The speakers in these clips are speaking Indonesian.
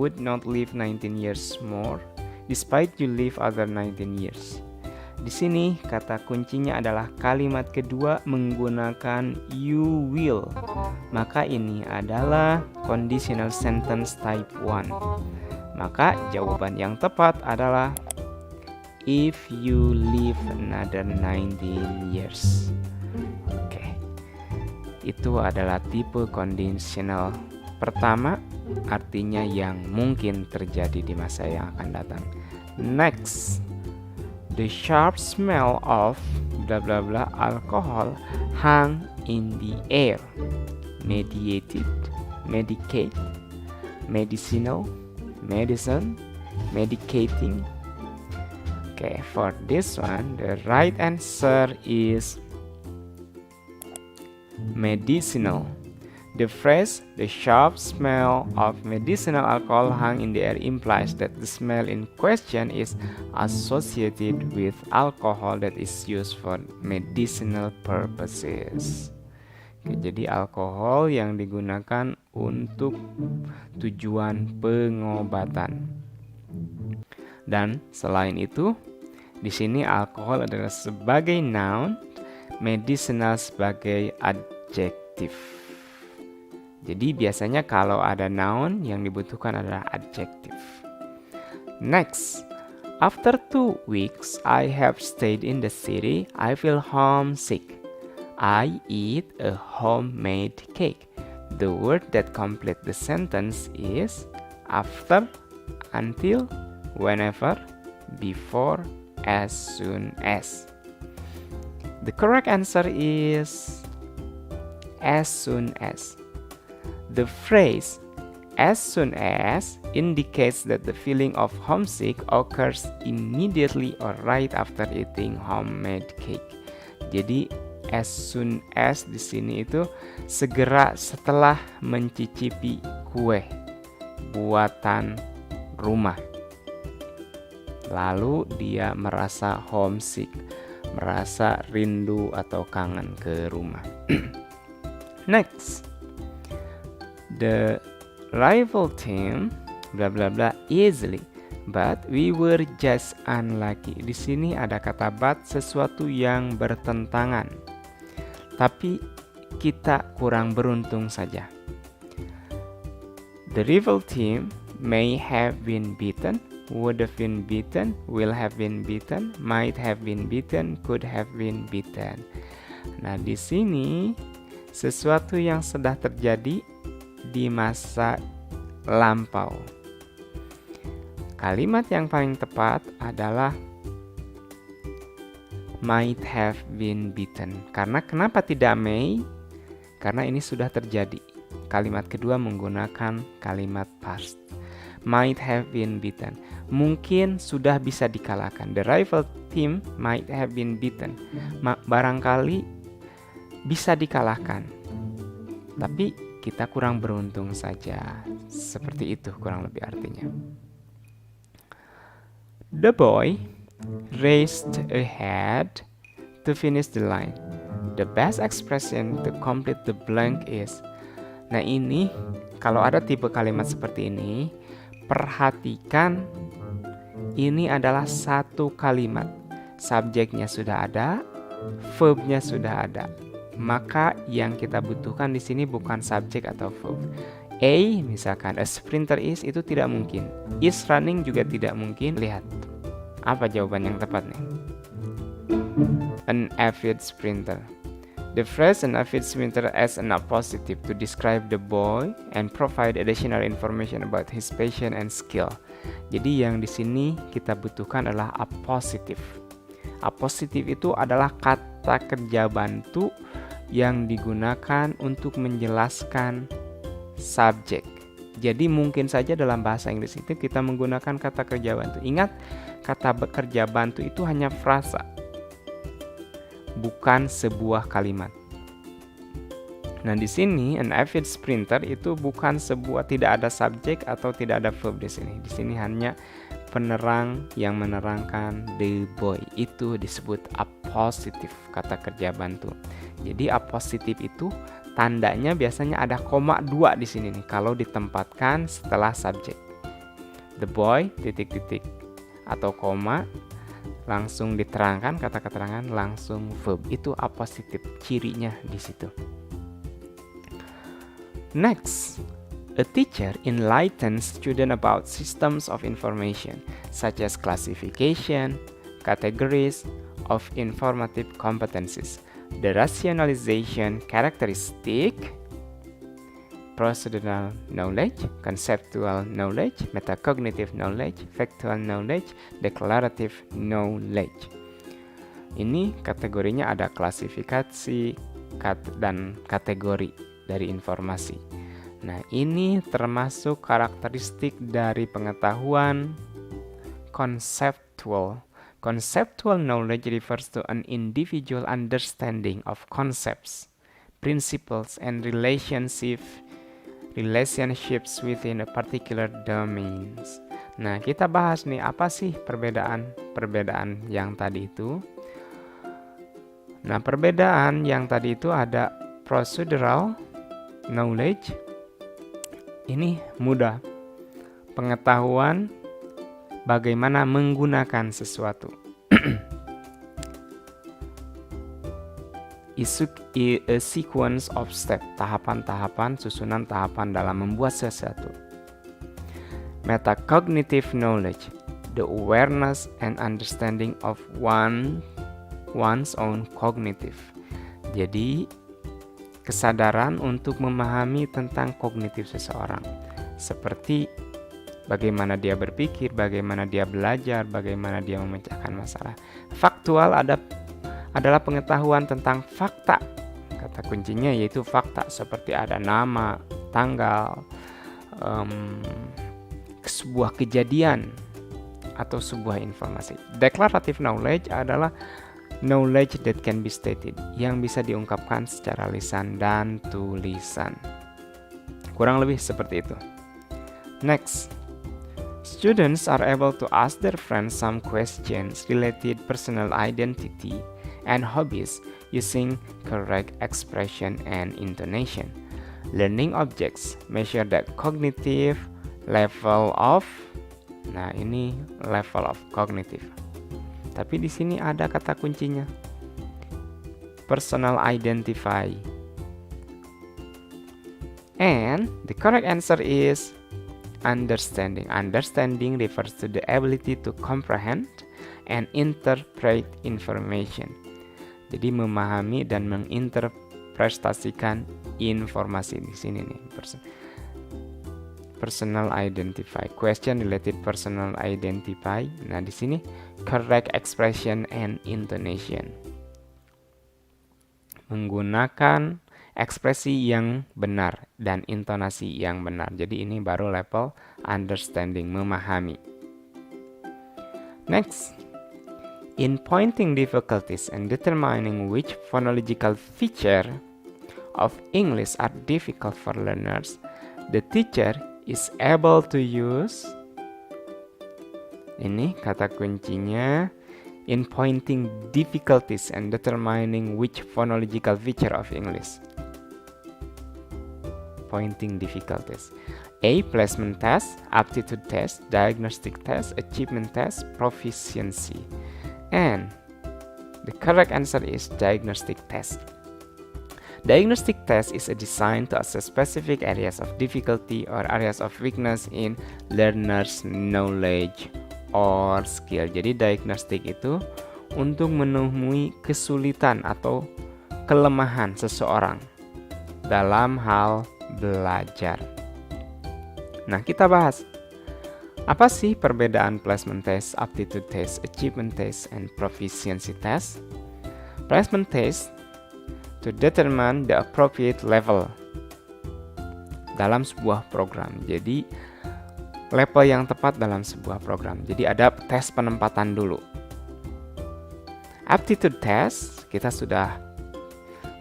would not live 19 years more, despite you live other 19 years. Di sini kata kuncinya adalah kalimat kedua menggunakan you will. Maka ini adalah conditional sentence type 1. Maka jawaban yang tepat adalah if you live another 19 years. Oke. Itu adalah tipe conditional pertama, artinya yang mungkin terjadi di masa yang akan datang. Next, the sharp smell of blah blah blah alcohol hung in the air. Mediated, medicate, medicinal, medicine, medicating. Okay, for this one, the right answer is medicinal. The phrase, the sharp smell of medicinal alcohol hung in the air implies that the smell in question is associated with alcohol that is used for medicinal purposes. Oke, jadi alkohol yang digunakan untuk tujuan pengobatan. Dan selain itu, di sini alkohol adalah sebagai noun, medicinal sebagai adjektif. Jadi biasanya kalau ada noun yang dibutuhkan adalah adjektif. Next, after 2 weeks I have stayed in the city, I feel homesick. I eat a homemade cake. The word that complete the sentence is after, until, whenever, before, as soon as. The correct answer is as soon as. The phrase as soon as indicates that the feeling of homesick occurs immediately or right after eating homemade cake. Jadi as soon as di sini itu segera setelah mencicipi kue buatan rumah. Lalu dia merasa homesick, merasa rindu atau kangen ke rumah. Next, the rival team bla bla bla easily, but we were just unlucky. Di sini ada kata but, sesuatu yang bertentangan. Tapi kita kurang beruntung saja. The rival team may have been beaten, would have been beaten, will have been beaten, might have been beaten, could have been beaten. Nah, di sini sesuatu yang sudah terjadi di masa lampau. Kalimat yang paling tepat adalah might have been beaten. Karena kenapa tidak may? Karena ini sudah terjadi. Kalimat kedua menggunakan kalimat past. Might have been beaten. Mungkin sudah bisa dikalahkan. The rival team might have been beaten. Barangkali bisa dikalahkan. Tapi kita kurang beruntung saja. Seperti itu kurang lebih artinya. The boy raced ahead to finish the line. The best expression to complete the blank is. Nah, ini kalau ada tipe kalimat seperti ini, perhatikan ini adalah satu kalimat. Subjeknya sudah ada, verbnya sudah ada. Maka yang kita butuhkan di sini bukan subjek atau verb. A misalkan a sprinter is, itu tidak mungkin. Is running juga tidak mungkin. Lihat apa jawaban yang tepat nih. An avid sprinter. The phrase an avid sprinter as an appositive to describe the boy and provide additional information about his passion and skill. Jadi yang di sini kita butuhkan adalah appositive. Appositive itu adalah kata kerja bantu yang digunakan untuk menjelaskan subjek. Jadi mungkin saja dalam bahasa Inggris itu kita menggunakan kata kerja bantu. Ingat, kata kerja bantu itu hanya frasa, bukan sebuah kalimat. Nah, di sini an avid sprinter itu bukan sebuah, tidak ada subjek atau tidak ada verb di sini. Di sini hanya penerang yang menerangkan the boy. Itu disebut appositive, kata kerja bantu. Jadi appositive itu tandanya biasanya ada koma 2 di sini nih kalau ditempatkan setelah subjek. the boy, titik-titik atau koma, langsung diterangkan kata keterangan, langsung verb. Itu appositif, cirinya di situ. Next, a teacher enlightens student about systems of information such as classification, categories of informative competencies, the rationalization characteristic, procedural knowledge, conceptual knowledge, metacognitive knowledge, factual knowledge, declarative knowledge. Ini kategorinya ada klasifikasi dan kategori dari informasi. Nah, ini termasuk karakteristik dari pengetahuan konseptual. Conceptual knowledge refers to an individual understanding of concepts, principles, and relationships within a particular domains. Nah, kita bahas nih apa sih perbedaan yang tadi itu. Nah, perbedaan yang tadi itu ada procedural knowledge. Ini mudah. Pengetahuan bagaimana menggunakan sesuatu. A sequence of step, tahapan-tahapan, susunan tahapan dalam membuat sesuatu. Metacognitive knowledge, the awareness and understanding of one's own cognitive. Jadi, kesadaran untuk memahami tentang kognitif seseorang. Seperti bagaimana dia berpikir, bagaimana dia belajar, bagaimana dia memecahkan masalah. Faktual adalah pengetahuan tentang fakta. Kata kuncinya yaitu fakta, seperti ada nama, tanggal, sebuah kejadian, atau sebuah informasi. Declarative knowledge adalah knowledge that can be stated, yang bisa diungkapkan secara lisan dan tulisan. Kurang lebih seperti itu. Next, students are able to ask their friends some questions related personal identity and hobbies using correct expression and intonation. Learning objects measure the cognitive level of, nah ini level of cognitive. Tapi di sini ada kata kuncinya, personal identify. And the correct answer is understanding. Understanding refers to the ability to comprehend and interpret information. Jadi memahami dan menginterpretasikan informasi di sini nih. Personal identify. Question related personal identify. Nah, di sini correct expression and intonation. Menggunakan ekspresi yang benar dan intonasi yang benar. Jadi ini baru level understanding, memahami. Next, in pointing difficulties and determining which phonological feature of English are difficult for learners, the teacher is able to use, ini kata kuncinya, in pointing difficulties and determining which phonological feature of English. Pointing difficulties. A. Placement test, aptitude test, diagnostic test, achievement test, proficiency. And the correct answer is diagnostic test. Diagnostic test is a design to assess specific areas of difficulty or areas of weakness in learner's knowledge or skill. Jadi diagnostik itu untuk menemui kesulitan atau kelemahan seseorang dalam hal belajar. Nah, kita bahas apa sih perbedaan placement test, aptitude test, achievement test, and proficiency test. Placement test to determine the appropriate level dalam sebuah program. Jadi level yang tepat dalam sebuah program. Jadi ada tes penempatan dulu. Aptitude test kita sudah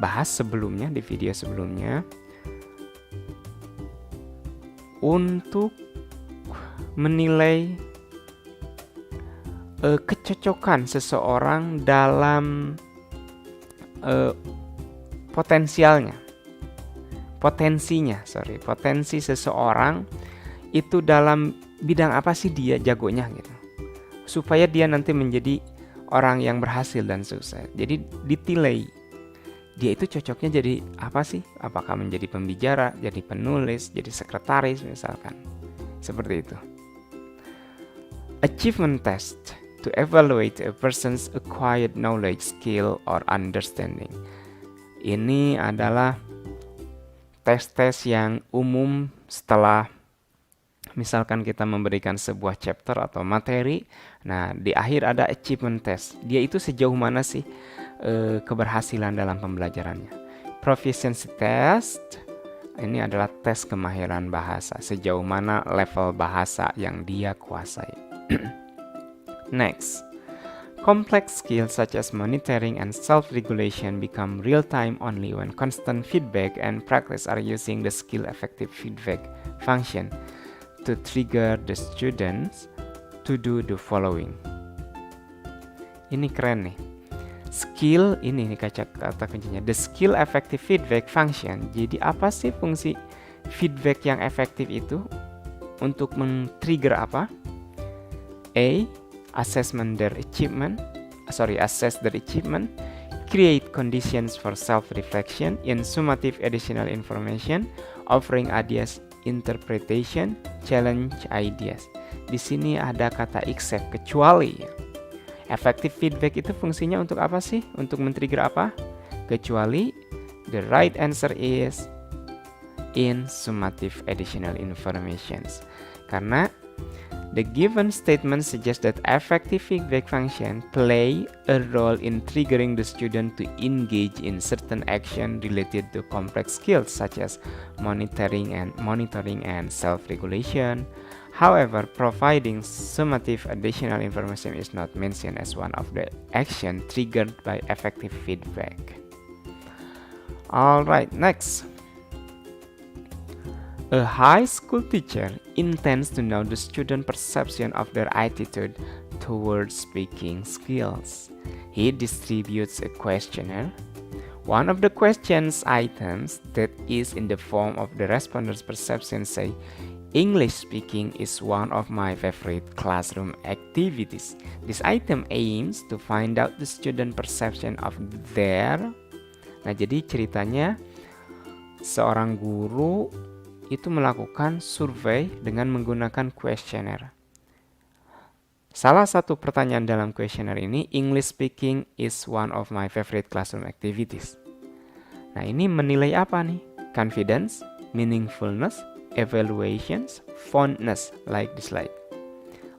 bahas sebelumnya di video sebelumnya. Untuk menilai kecocokan seseorang dalam potensi seseorang itu dalam bidang apa sih dia jagonya gitu. Supaya dia nanti menjadi orang yang berhasil dan sukses. Jadi ditilai. Dia itu cocoknya jadi apa sih? Apakah menjadi pembicara, jadi penulis, jadi sekretaris misalkan. Seperti itu. Achievement test to evaluate a person's acquired knowledge, skill, or understanding. Ini adalah tes-tes yang umum setelah misalkan kita memberikan sebuah chapter atau materi. Nah, di akhir ada achievement test. Dia itu sejauh mana sih keberhasilan dalam pembelajarannya. Proficiency test, ini adalah tes kemahiran bahasa. Sejauh mana level bahasa yang dia kuasai. Next, complex skills such as monitoring and self-regulation become real-time only when constant feedback and practice are using the skill-effective feedback function to trigger the students to do the following. Ini keren nih. Skill ini nih kata kuncinya. The skill effective feedback function. Jadi apa sih fungsi feedback yang efektif itu? Untuk men-trigger apa? A. Assess their achievement. Create conditions for self-reflection in summative additional information, offering ideas interpretation, challenge ideas. Di sini ada kata except, kecuali. Effective feedback itu fungsinya untuk apa sih? Untuk men-trigger apa? Kecuali the right answer is in summative additional informations. Karena the given statement suggests that effective feedback function play a role in triggering the student to engage in certain action related to complex skills such as monitoring and self-regulation. However, providing summative additional information is not mentioned as one of the action triggered by effective feedback. Alright, next. A high school teacher intends to know the student perception of their attitude towards speaking skills. He distributes a questionnaire. One of the questions items that is in the form of the respondent's perception say, English speaking is one of my favorite classroom activities. This item aims to find out the student perception of their. Nah, jadi ceritanya seorang guru itu melakukan survei dengan menggunakan kuesioner. Salah satu pertanyaan dalam kuesioner ini, English speaking is one of my favorite classroom activities. Nah, ini menilai apa nih? Confidence, meaningfulness, evaluations, fondness, like dislike,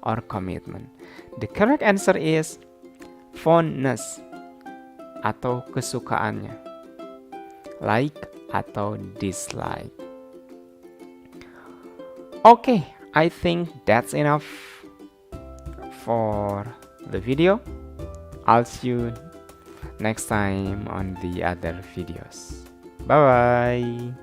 or commitment. The correct answer is fondness atau kesukaannya, like atau dislike. Okay, I think that's enough for the video. I'll see you next time on the other videos. Bye bye.